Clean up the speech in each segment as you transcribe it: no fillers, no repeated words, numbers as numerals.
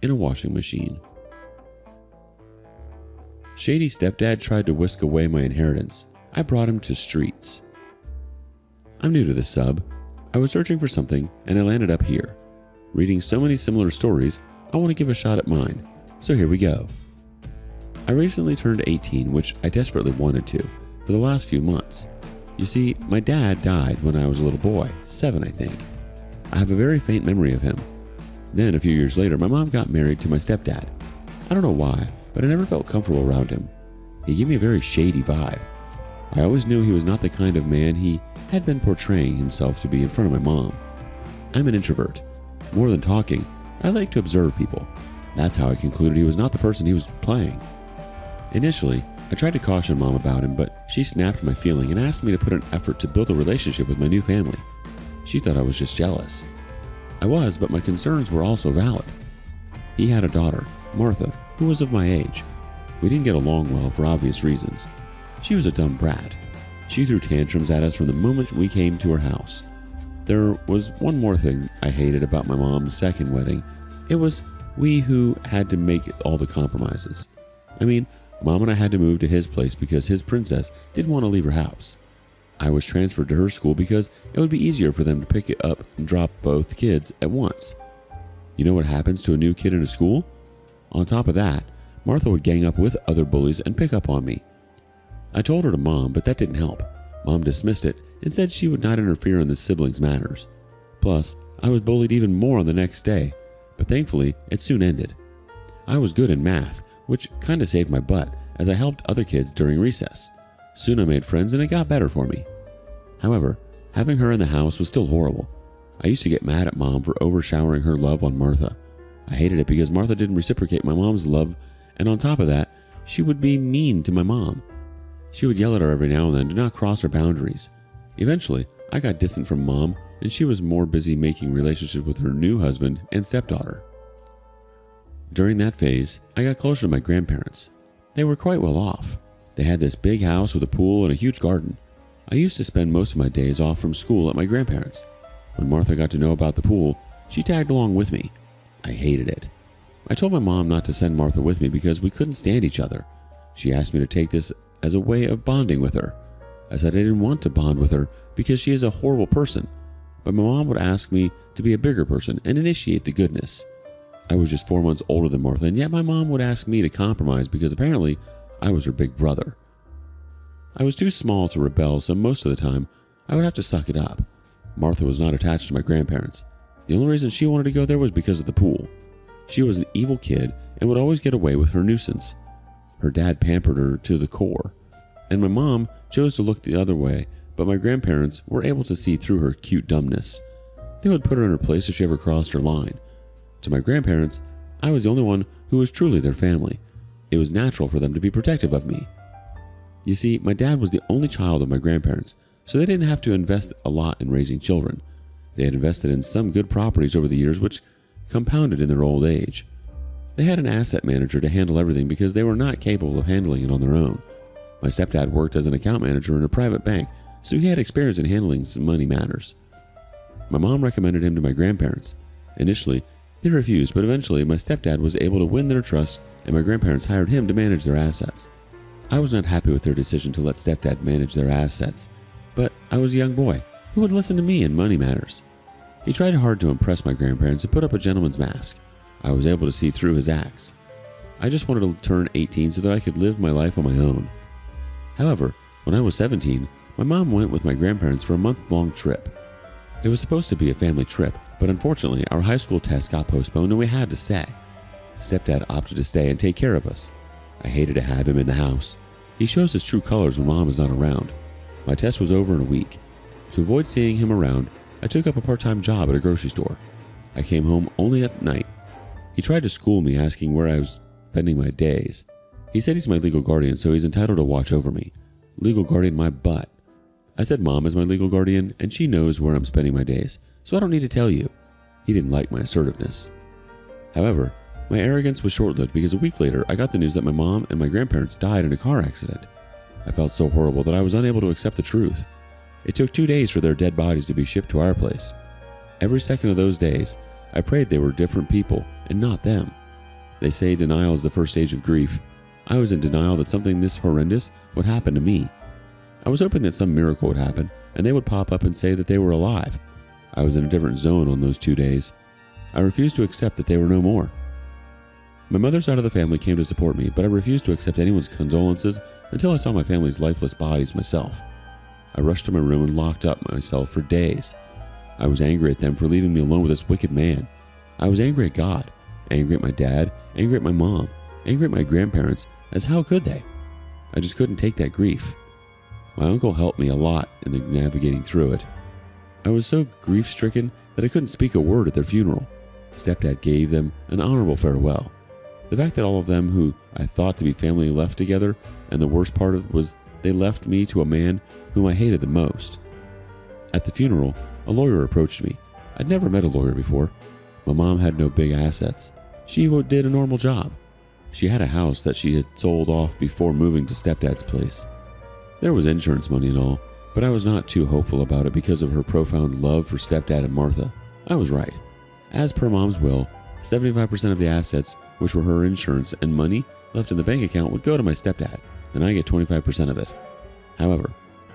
in a washing machine. Shady stepdad tried to whisk away my inheritance. I brought him to streets. I'm new to this sub. I was searching for something and I landed up here. Reading so many similar stories, I want to give a shot at mine. So here we go. I recently turned 18, which I desperately wanted to, for the last few months. You see, my dad died when I was a little boy, 7 I think. I have a very faint memory of him. Then a few years later, my mom got married to my stepdad. I don't know why, but I never felt comfortable around him. He gave me a very shady vibe. I always knew he was not the kind of man he had been portraying himself to be in front of my mom. I'm an introvert. More than talking, I like to observe people. That's how I concluded he was not the person he was playing. Initially, I tried to caution Mom about him, but she snapped my feeling and asked me to put an effort to build a relationship with my new family. She thought I was just jealous. I was, but my concerns were also valid. He had a daughter, Martha, who was of my age. We didn't get along well for obvious reasons. She was a dumb brat. She threw tantrums at us from the moment we came to her house. There was one more thing I hated about my mom's second wedding. It was we who had to make all the compromises. I mean, Mom and I had to move to his place because his princess didn't want to leave her house. I was transferred to her school because it would be easier for them to pick it up and drop both kids at once. You know what happens to a new kid in a school? On top of that, Martha would gang up with other bullies and pick up on me. I told her to Mom, but that didn't help. Mom dismissed it and said she would not interfere in the siblings' matters. Plus, I was bullied even more on the next day, but thankfully, it soon ended. I was good in math, which kinda saved my butt as I helped other kids during recess. Soon I made friends and it got better for me. However, having her in the house was still horrible. I used to get mad at Mom for overshowering her love on Martha. I hated it because Martha didn't reciprocate my mom's love, and on top of that, she would be mean to my mom. She would yell at her every now and then to not cross her boundaries. Eventually, I got distant from Mom, and she was more busy making relationships with her new husband and stepdaughter. During that phase, I got closer to my grandparents. They were quite well off. They had this big house with a pool and a huge garden. I used to spend most of my days off from school at my grandparents'. When Martha got to know about the pool, she tagged along with me. I hated it. I told my mom not to send Martha with me because we couldn't stand each other. She asked me to take this as a way of bonding with her. I said I didn't want to bond with her because she is a horrible person, but my mom would ask me to be a bigger person and initiate the goodness. I was just 4 months older than Martha, and yet my mom would ask me to compromise because apparently I was her big brother. I was too small to rebel, so most of the time I would have to suck it up. Martha was not attached to my grandparents. The only reason she wanted to go there was because of the pool. She was an evil kid and would always get away with her nuisance. Her dad pampered her to the core, and my mom chose to look the other way, but my grandparents were able to see through her cute dumbness. They would put her in her place if she ever crossed her line. To my grandparents, I was the only one who was truly their family. It was natural for them to be protective of me. You see, my dad was the only child of my grandparents, so they didn't have to invest a lot in raising children. They had invested in some good properties over the years, which compounded in their old age. They had an asset manager to handle everything because they were not capable of handling it on their own. My stepdad worked as an account manager in a private bank, so he had experience in handling some money matters. My mom recommended him to my grandparents. Initially, they refused, but eventually my stepdad was able to win their trust and my grandparents hired him to manage their assets. I was not happy with their decision to let stepdad manage their assets, but I was a young boy who would listen to me in money matters. He tried hard to impress my grandparents and put up a gentleman's mask. I was able to see through his acts. I just wanted to turn 18 so that I could live my life on my own. However, when I was 17, my mom went with my grandparents for a month-long trip. It was supposed to be a family trip, but unfortunately our high school test got postponed and we had to stay. Stepdad opted to stay and take care of us. I hated to have him in the house. He shows his true colors when Mom is not around. My test was over in a week. To avoid seeing him around, I took up a part-time job at a grocery store. I came home only at night. He tried to school me, asking where I was spending my days. He said he's my legal guardian, so he's entitled to watch over me. Legal guardian my butt. I said Mom is my legal guardian, and she knows where I'm spending my days, so I don't need to tell you. He didn't like my assertiveness. However, my arrogance was short-lived because a week later I got the news that my mom and my grandparents died in a car accident. I felt so horrible that I was unable to accept the truth. It took 2 days for their dead bodies to be shipped to our place. Every second of those days, I prayed they were different people and not them. They say denial is the first stage of grief. I was in denial that something this horrendous would happen to me. I was hoping that some miracle would happen and they would pop up and say that they were alive. I was in a different zone on those 2 days. I refused to accept that they were no more. My mother's side of the family came to support me, but I refused to accept anyone's condolences until I saw my family's lifeless bodies myself. I rushed to my room and locked up myself for days. I was angry at them for leaving me alone with this wicked man. I was angry at God, angry at my dad, angry at my mom, angry at my grandparents, as how could they? I just couldn't take that grief. My uncle helped me a lot in navigating through it. I was so grief-stricken that I couldn't speak a word at their funeral. Stepdad gave them an honorable farewell. The fact that all of them who I thought to be family left together, and the worst part of it was they left me to a man whom I hated the most. At the funeral, a lawyer approached me. I'd never met a lawyer before. My mom had no big assets. She did a normal job. She had a house that she had sold off before moving to Stepdad's place. There was insurance money and all, but I was not too hopeful about it because of her profound love for Stepdad and Martha. I was right. As per Mom's will, 75% of the assets, which were her insurance and money left in the bank account, would go to my stepdad, and I get 25% of it. However,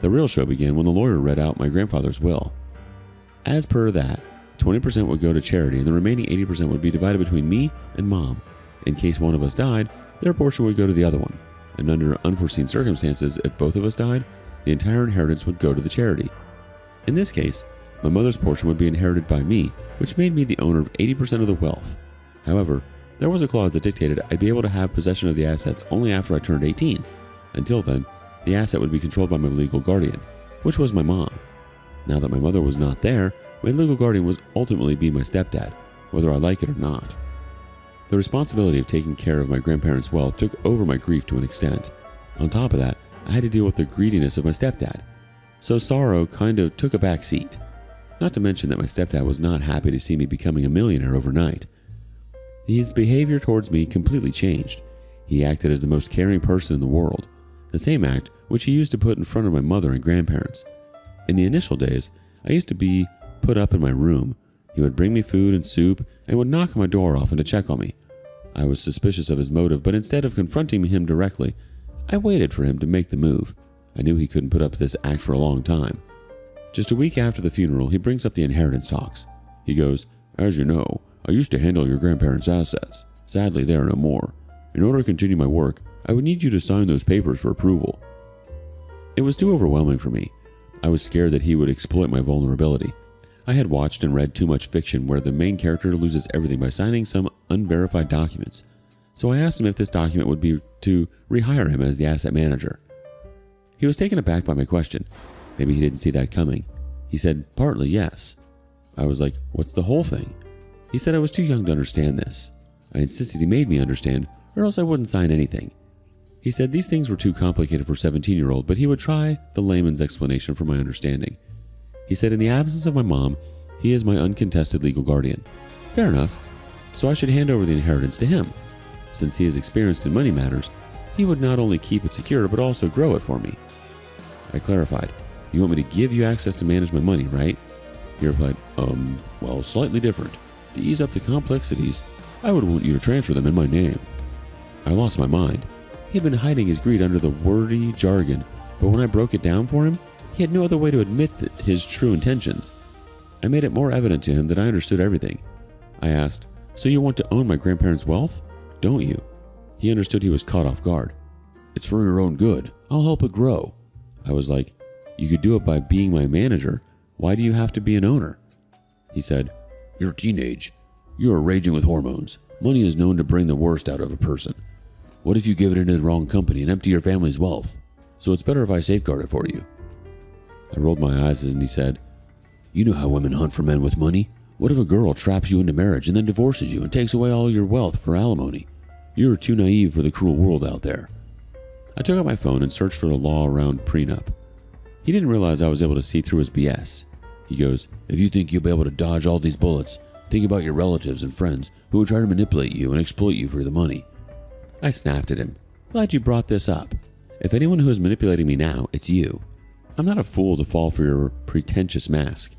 the real show began when the lawyer read out my grandfather's will. As per that, 20% would go to charity and the remaining 80% would be divided between me and Mom. In case one of us died, their portion would go to the other one, and under unforeseen circumstances, if both of us died, the entire inheritance would go to the charity. In this case, my mother's portion would be inherited by me, which made me the owner of 80% of the wealth. However, there was a clause that dictated I'd be able to have possession of the assets only after I turned 18. Until then, the asset would be controlled by my legal guardian, which was my mom. Now that my mother was not there, my legal guardian would ultimately be my stepdad, whether I like it or not. The responsibility of taking care of my grandparents' wealth took over my grief to an extent. On top of that, I had to deal with the greediness of my stepdad. So sorrow kind of took a back seat. Not to mention that my stepdad was not happy to see me becoming a millionaire overnight. His behavior towards me completely changed. He acted as the most caring person in the world, the same act which he used to put in front of my mother and grandparents. In the initial days, I used to be put up in my room. He would bring me food and soup and would knock my door often to check on me. I was suspicious of his motive, but instead of confronting him directly, I waited for him to make the move. I knew he couldn't put up with this act for a long time. Just a week after the funeral, he brings up the inheritance talks. He goes, "As you know, I used to handle your grandparents' assets. Sadly, they are no more. In order to continue my work, I would need you to sign those papers for approval." It was too overwhelming for me. I was scared that he would exploit my vulnerability. I had watched and read too much fiction where the main character loses everything by signing some unverified documents. So I asked him if this document would be to rehire him as the asset manager. He was taken aback by my question. Maybe he didn't see that coming. He said, "Partly, yes." I was like, "What's the whole thing?" He said I was too young to understand this. I insisted he made me understand, or else I wouldn't sign anything. He said these things were too complicated for a 17-year-old, but he would try the layman's explanation for my understanding. He said in the absence of my mom, he is my uncontested legal guardian. Fair enough. So I should hand over the inheritance to him. Since he is experienced in money matters, he would not only keep it secure, but also grow it for me. I clarified, "You want me to give you access to manage my money, right?" He replied, well, slightly different. To ease up the complexities, I would want you to transfer them in my name." I lost my mind. He had been hiding his greed under the wordy jargon, but when I broke it down for him, he had no other way to admit his true intentions. I made it more evident to him that I understood everything. I asked, "So you want to own my grandparents' wealth, don't you?" He understood he was caught off guard. "It's for your own good. I'll help it grow." I was like, "You could do it by being my manager. Why do you have to be an owner?" He said, "You're teenage. You are raging with hormones. Money is known to bring the worst out of a person. What if you give it into the wrong company and empty your family's wealth? So it's better if I safeguard it for you." I rolled my eyes and he said, "You know how women hunt for men with money. What if a girl traps you into marriage and then divorces you and takes away all your wealth for alimony? You're too naive for the cruel world out there." I took out my phone and searched for the law around prenup. He didn't realize I was able to see through his BS. He goes, "If you think you'll be able to dodge all these bullets, think about your relatives and friends who would try to manipulate you and exploit you for the money." I snapped at him. "Glad you brought this up. If anyone who is manipulating me now, it's you. I'm not a fool to fall for your pretentious mask.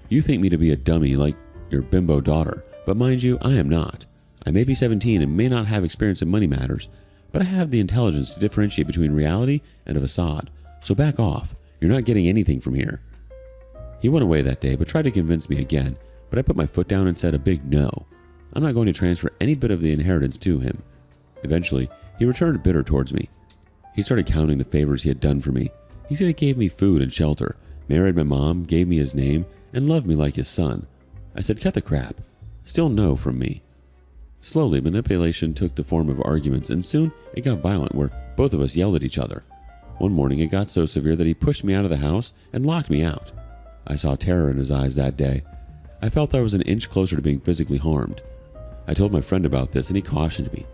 You think me to be a dummy like your bimbo daughter, but mind you, I am not. I may be 17 and may not have experience in money matters, but I have the intelligence to differentiate between reality and a facade, so back off. You're not getting anything from here. He went away that day but tried to convince me again, but I put my foot down and said a big no. I'm not going to transfer any bit of the inheritance to him. Eventually, he returned bitter towards me. He started counting the favors he had done for me. He said he gave me food and shelter, married my mom, gave me his name, and loved me like his son. I said, cut the crap. Still no from me. Slowly, manipulation took the form of arguments, and soon it got violent where both of us yelled at each other. One morning it got so severe that he pushed me out of the house and locked me out. I saw terror in his eyes that day. I felt I was an inch closer to being physically harmed. I told my friend about this and he cautioned me.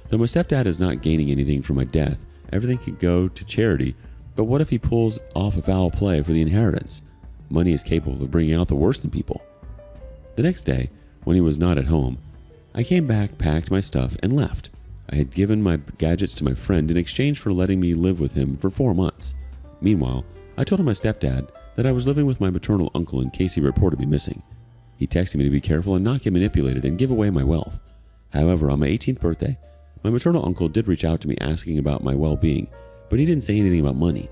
Though my stepdad is not gaining anything from my death, everything could go to charity, but what if he pulls off a foul play for the inheritance? Money is capable of bringing out the worst in people. The next day, when he was not at home, I came back, packed my stuff, and left. I had given my gadgets to my friend in exchange for letting me live with him for 4 months. Meanwhile, I told my stepdad that I was living with my maternal uncle in case he reported me missing. He texted me to be careful and not get manipulated and give away my wealth. However, on my 18th birthday, my maternal uncle did reach out to me asking about my well-being, but he didn't say anything about money.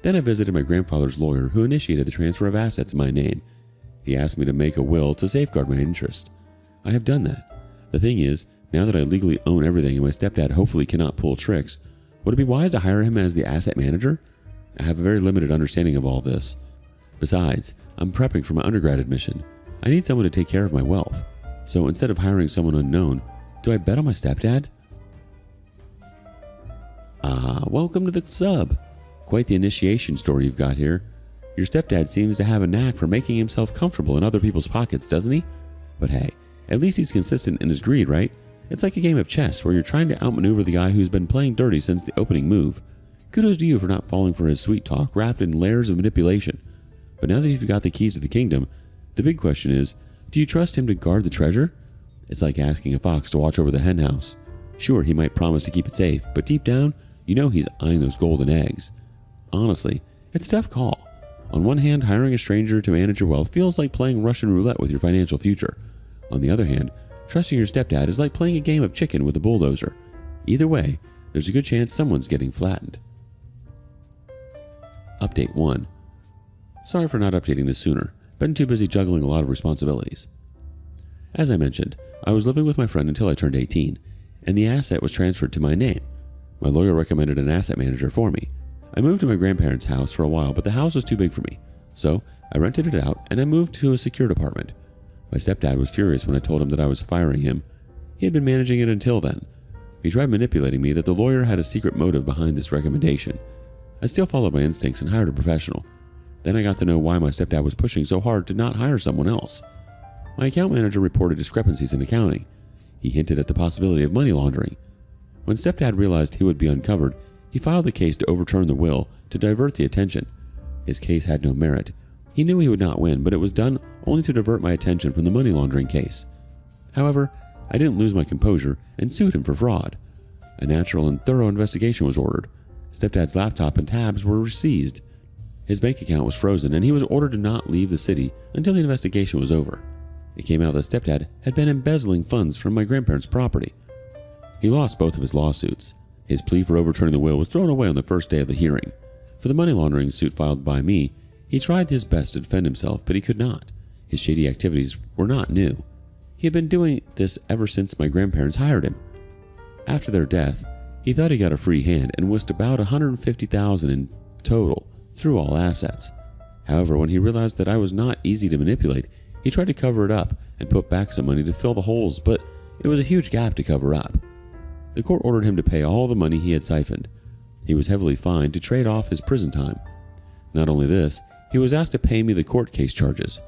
Then I visited my grandfather's lawyer who initiated the transfer of assets in my name. He asked me to make a will to safeguard my interest. I have done that. The thing is, now that I legally own everything and my stepdad hopefully cannot pull tricks, would it be wise to hire him as the asset manager? I have a very limited understanding of all this. Besides, I'm prepping for my undergrad admission. I need someone to take care of my wealth. So instead of hiring someone unknown, do I bet on my stepdad? Welcome to the sub. Quite the initiation story you've got here. Your stepdad seems to have a knack for making himself comfortable in other people's pockets, doesn't he? But hey, at least he's consistent in his greed, right? It's like a game of chess where you're trying to outmaneuver the guy who's been playing dirty since the opening move. Kudos to you for not falling for his sweet talk wrapped in layers of manipulation. But now that you've got the keys to the kingdom, the big question is, do you trust him to guard the treasure? It's like asking a fox to watch over the hen house. Sure, he might promise to keep it safe, but deep down, you know he's eyeing those golden eggs. Honestly, it's a tough call. On one hand, hiring a stranger to manage your wealth feels like playing Russian roulette with your financial future. On the other hand, trusting your stepdad is like playing a game of chicken with a bulldozer. Either way, there's a good chance someone's getting flattened. Update 1. Sorry for not updating this sooner. Been too busy juggling a lot of responsibilities. As I mentioned, I was living with my friend until I turned 18, and the asset was transferred to my name. My lawyer recommended an asset manager for me. I moved to my grandparents' house for a while, but the house was too big for me. So I rented it out and I moved to a secured apartment. My stepdad was furious when I told him that I was firing him. He had been managing it until then. He tried manipulating me that the lawyer had a secret motive behind this recommendation. I still followed my instincts and hired a professional. Then I got to know why my stepdad was pushing so hard to not hire someone else. My account manager reported discrepancies in accounting. He hinted at the possibility of money laundering. When stepdad realized he would be uncovered, he filed a case to overturn the will to divert the attention. His case had no merit. He knew he would not win, but it was done only to divert my attention from the money laundering case. However, I didn't lose my composure and sued him for fraud. A natural and thorough investigation was ordered. Stepdad's laptop and tabs were seized. His bank account was frozen, and he was ordered to not leave the city until the investigation was over. It came out that stepdad had been embezzling funds from my grandparents' property. He lost both of his lawsuits. His plea for overturning the will was thrown away on the first day of the hearing. For the money laundering suit filed by me, he tried his best to defend himself, but he could not. His shady activities were not new. He had been doing this ever since my grandparents hired him. After their death, he thought he got a free hand and whisked about $150,000 in total through all assets. However, when he realized that I was not easy to manipulate, he tried to cover it up and put back some money to fill the holes, but it was a huge gap to cover up. The court ordered him to pay all the money he had siphoned. He was heavily fined to trade off his prison time. Not only this, he was asked to pay me the court case charges.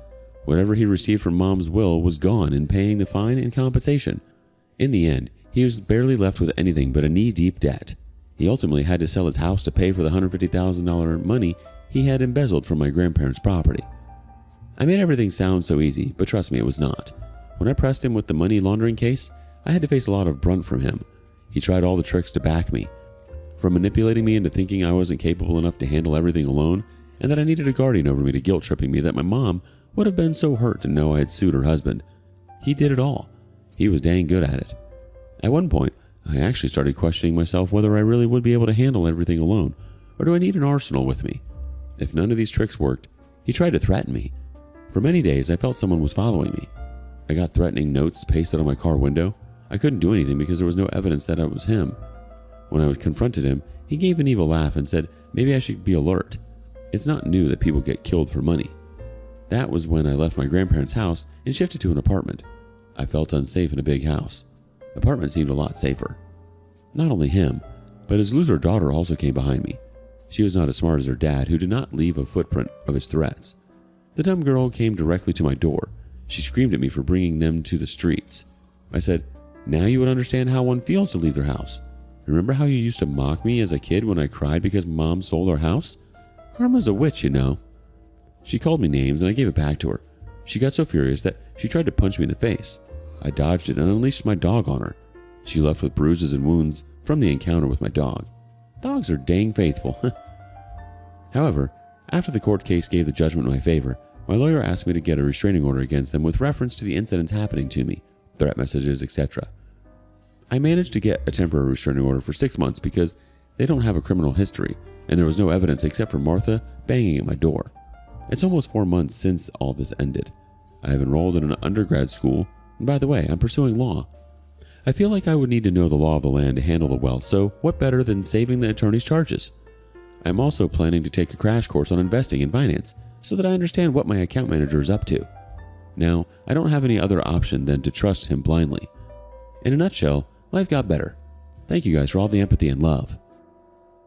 Whatever he received from Mom's will was gone in paying the fine and compensation. In the end, he was barely left with anything but a knee-deep debt. He ultimately had to sell his house to pay for the $150,000 money he had embezzled from my grandparents' property. I made everything sound so easy, but trust me, it was not. When I pressed him with the money laundering case, I had to face a lot of brunt from him. He tried all the tricks to back me. From manipulating me into thinking I wasn't capable enough to handle everything alone, and that I needed a guardian over me, to guilt-tripping me that my mom would have been so hurt to know I had sued her husband. He did it all. he was dang good at it. At one point, I actually started questioning myself whether I really would be able to handle everything alone, or do I need an arsenal with me? If none of these tricks worked, he tried to threaten me. For many days, I felt someone was following me. I got threatening notes pasted on my car window. I couldn't do anything because there was no evidence that it was him. When I confronted him, he gave an evil laugh and said maybe I should be alert. It's not new that people get killed for money. That was when I left my grandparents' house and shifted to an apartment. I felt unsafe in a big house. Apartment seemed a lot safer. Not only him, but his loser daughter also came behind me. She was not as smart as her dad, who did not leave a footprint of his threats. The dumb girl came directly to my door. She screamed at me for bringing them to the streets. I said, now you would understand how one feels to leave their house. Remember how you used to mock me as a kid when I cried because Mom sold our house? Karma's a witch, you know. She called me names and I gave it back to her. She got so furious that she tried to punch me in the face. I dodged it and unleashed my dog on her. She left with bruises and wounds from the encounter with my dog. Dogs are dang faithful. However, after the court case gave the judgment in my favor, my lawyer asked me to get a restraining order against them with reference to the incidents happening to me, threat messages, etc. I managed to get a temporary restraining order for 6 months because they don't have a criminal history, and there was no evidence except for Martha banging at my door. It's almost 4 months since all this ended. I have enrolled in an undergrad school, and by the way, I'm pursuing law. I feel like I would need to know the law of the land to handle the wealth, so what better than saving the attorney's charges? I'm also planning to take a crash course on investing in finance so that I understand what my account manager is up to. Now, I don't have any other option than to trust him blindly. In a nutshell, life got better. Thank you guys for all the empathy and love.